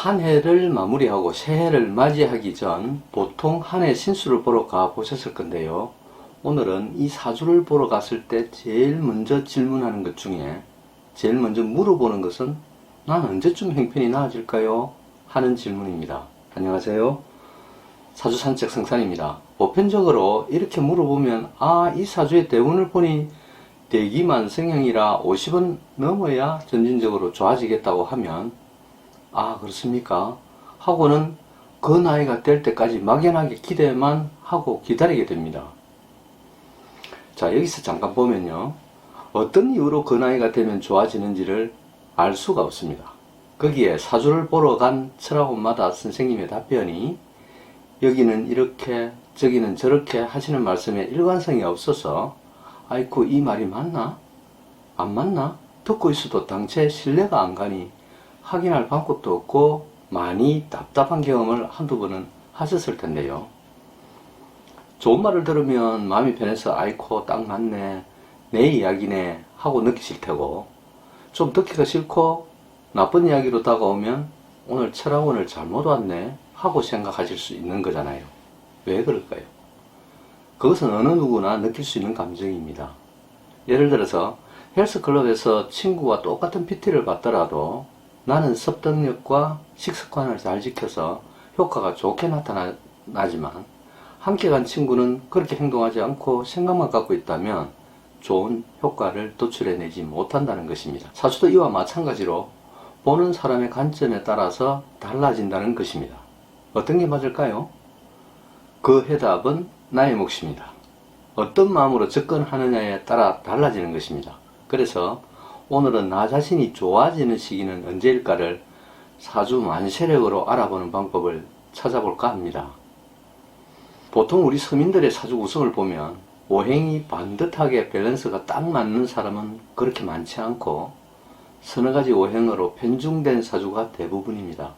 한 해를 마무리하고 새해를 맞이하기 전 보통 한 해 신수를 보러 가 보셨을 건데요. 오늘은 이 사주를 보러 갔을 때 제일 먼저 질문하는 것 중에 제일 먼저 물어보는 것은 난 언제쯤 형편이 나아질까요? 하는 질문입니다. 안녕하세요. 사주산책 성산입니다. 보편적으로 이렇게 물어보면 이 사주의 대운을 보니 대기만성형이라 50은 넘어야 점진적으로 좋아지겠다고 하면 그렇습니까? 하고는 그 나이가 될 때까지 막연하게 기대만 하고 기다리게 됩니다. 자, 여기서 잠깐 보면요. 어떤 이유로 그 나이가 되면 좋아지는지를 알 수가 없습니다. 거기에 사주를 보러 간 철학원마다 선생님의 답변이 여기는 이렇게 저기는 저렇게 하시는 말씀에 일관성이 없어서 아이쿠 이 말이 맞나? 안 맞나? 듣고 있어도 당최 신뢰가 안 가니 확인할 방법도 없고 많이 답답한 경험을 한두 번은 하셨을 텐데요. 좋은 말을 들으면 마음이 편해서 아이코 딱 맞네, 내 이야기네 하고 느끼실 테고, 좀 듣기가 싫고 나쁜 이야기로 다가오면 오늘 철학원을 잘못 왔네 하고 생각하실 수 있는 거잖아요. 왜 그럴까요? 그것은 어느 누구나 느낄 수 있는 감정입니다. 예를 들어서 헬스클럽에서 친구와 똑같은 PT를 받더라도 나는 습득력과 식습관을 잘 지켜서 효과가 좋게 나타나지만 함께 간 친구는 그렇게 행동하지 않고 생각만 갖고 있다면 좋은 효과를 도출해내지 못한다는 것입니다. 사주도 이와 마찬가지로 보는 사람의 관점에 따라서 달라진다는 것입니다. 어떤 게 맞을까요? 그 해답은 나의 몫입니다. 어떤 마음으로 접근하느냐에 따라 달라지는 것입니다. 그래서 오늘은 나 자신이 좋아지는 시기는 언제일까를 사주 만세력으로 알아보는 방법을 찾아볼까 합니다. 보통 우리 서민들의 사주 구성을 보면 오행이 반듯하게 밸런스가 딱 맞는 사람은 그렇게 많지 않고 서너 가지 오행으로 편중된 사주가 대부분입니다.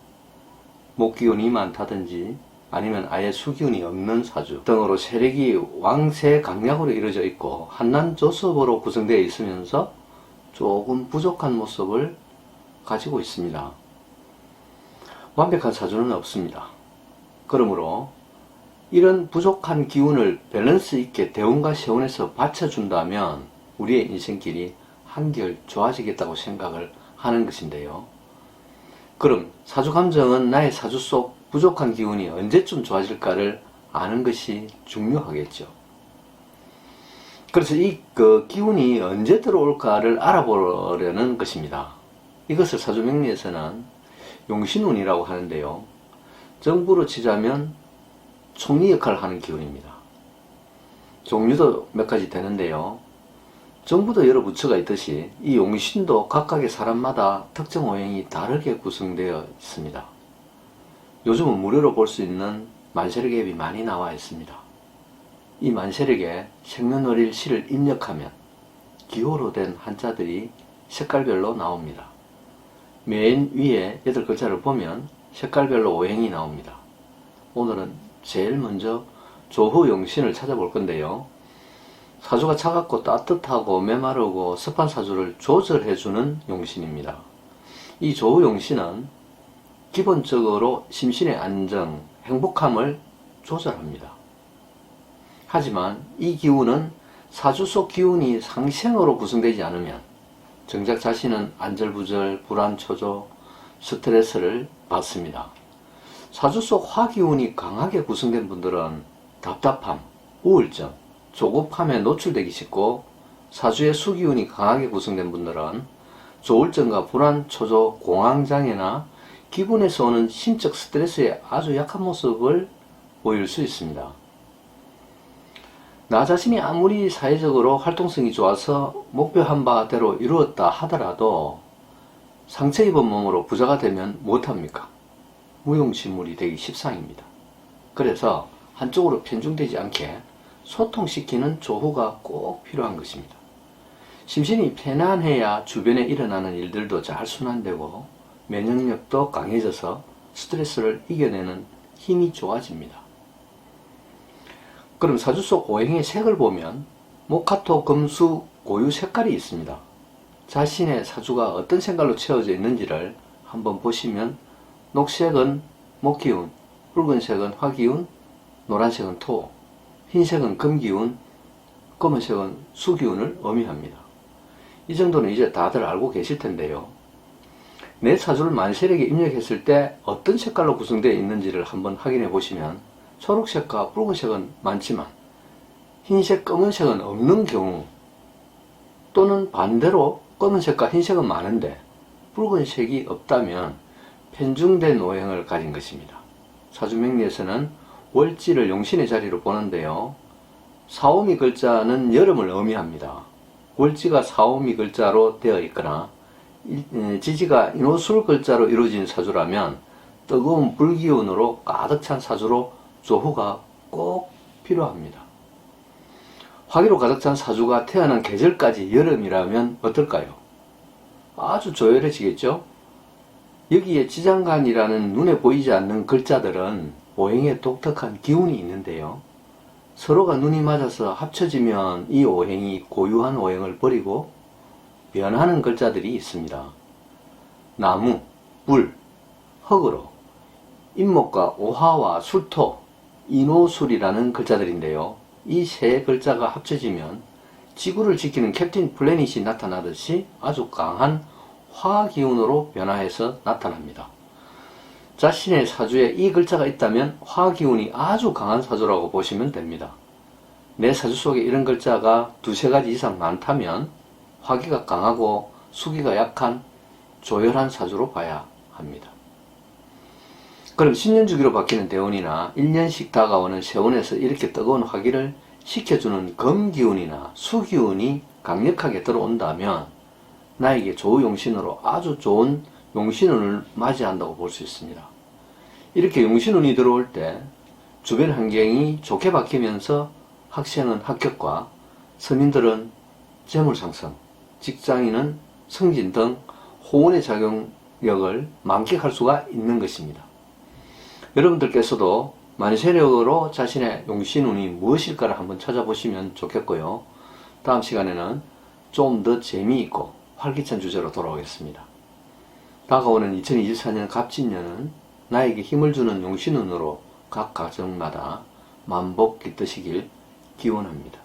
목기운이 많다든지 아니면 아예 수기운이 없는 사주 등으로 세력이 왕세 강약으로 이루어져 있고 한난조섭으로 구성되어 있으면서 조금 부족한 모습을 가지고 있습니다. 완벽한 사주는 없습니다. 그러므로 이런 부족한 기운을 밸런스 있게 대운과 세운에서 받쳐준다면 우리의 인생길이 한결 좋아지겠다고 생각을 하는 것인데요. 그럼 사주 감정은 나의 사주 속 부족한 기운이 언제쯤 좋아질까를 아는 것이 중요하겠죠. 그래서 이 기운이 언제 들어올까를 알아보려는 것입니다. 이것을 사주명리에서는 용신운이라고 하는데요. 정부로 치자면 총리 역할을 하는 기운입니다. 종류도 몇 가지 되는데요. 정부도 여러 부처가 있듯이 이 용신도 각각의 사람마다 특정 오행이 다르게 구성되어 있습니다. 요즘은 무료로 볼 수 있는 만세력 앱이 많이 나와 있습니다. 이 만세력에 생년월일 시를 입력하면 기호로 된 한자들이 색깔별로 나옵니다. 맨 위에 8글자를 보면 색깔별로 오행이 나옵니다. 오늘은 제일 먼저 조후용신을 찾아볼 건데요. 사주가 차갑고 따뜻하고 메마르고 습한 사주를 조절해주는 용신입니다. 이 조후용신은 기본적으로 심신의 안정, 행복함을 조절합니다. 하지만 이 기운은 사주 속 기운이 상생으로 구성되지 않으면 정작 자신은 안절부절, 불안, 초조, 스트레스를 받습니다. 사주 속 화기운이 강하게 구성된 분들은 답답함, 우울증, 조급함에 노출되기 쉽고 사주의 수기운이 강하게 구성된 분들은 조울증과 불안, 초조, 공황장애나 기분에서 오는 심적 스트레스에 아주 약한 모습을 보일 수 있습니다. 나 자신이 아무리 사회적으로 활동성이 좋아서 목표한 바대로 이루었다 하더라도 상처 입은 몸으로 부자가 되면 못합니까? 무용지물이 되기 십상입니다. 그래서 한쪽으로 편중되지 않게 소통시키는 조후가 꼭 필요한 것입니다. 심신이 편안해야 주변에 일어나는 일들도 잘 순환되고 면역력도 강해져서 스트레스를 이겨내는 힘이 좋아집니다. 그럼 사주 속 오행의 색을 보면 목화토, 금수, 고유 색깔이 있습니다. 자신의 사주가 어떤 색깔로 채워져 있는지를 한번 보시면 녹색은 목기운, 붉은색은 화기운, 노란색은 토, 흰색은 금기운, 검은색은 수기운을 의미합니다. 이 정도는 이제 다들 알고 계실 텐데요. 내 사주를 만세력에 입력했을 때 어떤 색깔로 구성되어 있는지를 한번 확인해 보시면 초록색과 붉은색은 많지만 흰색, 검은색은 없는 경우, 또는 반대로 검은색과 흰색은 많은데 붉은색이 없다면 편중된 오행을 가진 것입니다. 사주명리에서는 월지를 용신의 자리로 보는데요. 사오미 글자는 여름을 의미합니다. 월지가 사오미 글자로 되어 있거나 지지가 인호술 글자로 이루어진 사주라면 뜨거운 불기운으로 가득 찬 사주로 조후가 꼭 필요합니다. 화기로 가득 찬 사주가 태어난 계절까지 여름이라면 어떨까요? 아주 조열해지겠죠? 여기에 지장간이라는 눈에 보이지 않는 글자들은 오행에 독특한 기운이 있는데요. 서로가 눈이 맞아서 합쳐지면 이 오행이 고유한 오행을 버리고 변하는 글자들이 있습니다. 나무, 불, 흙으로 인목과 오화와 술토, 인호술이라는 글자들인데요. 이 세 글자가 합쳐지면 지구를 지키는 캡틴 플래닛이 나타나듯이 아주 강한 화기운으로 변화해서 나타납니다. 자신의 사주에 이 글자가 있다면 화기운이 아주 강한 사주라고 보시면 됩니다. 내 사주 속에 이런 글자가 두세 가지 이상 많다면 화기가 강하고 수기가 약한 조열한 사주로 봐야 합니다. 그럼 10년 주기로 바뀌는 대운이나 1년씩 다가오는 세운에서 이렇게 뜨거운 화기를 식혀주는 금기운이나 수기운이 강력하게 들어온다면 나에게 조용신으로 아주 좋은 용신운을 맞이한다고 볼 수 있습니다. 이렇게 용신운이 들어올 때 주변 환경이 좋게 바뀌면서 학생은 합격과 서민들은 재물 상승, 직장인은 승진 등 호운의 작용력을 만끽할 수가 있는 것입니다. 여러분들께서도 만세력으로 자신의 용신운이 무엇일까를 한번 찾아보시면 좋겠고요. 다음 시간에는 좀 더 재미있고 활기찬 주제로 돌아오겠습니다. 다가오는 2024년 갑진년은 나에게 힘을 주는 용신운으로 각 가정마다 만복 깃드시길 기원합니다.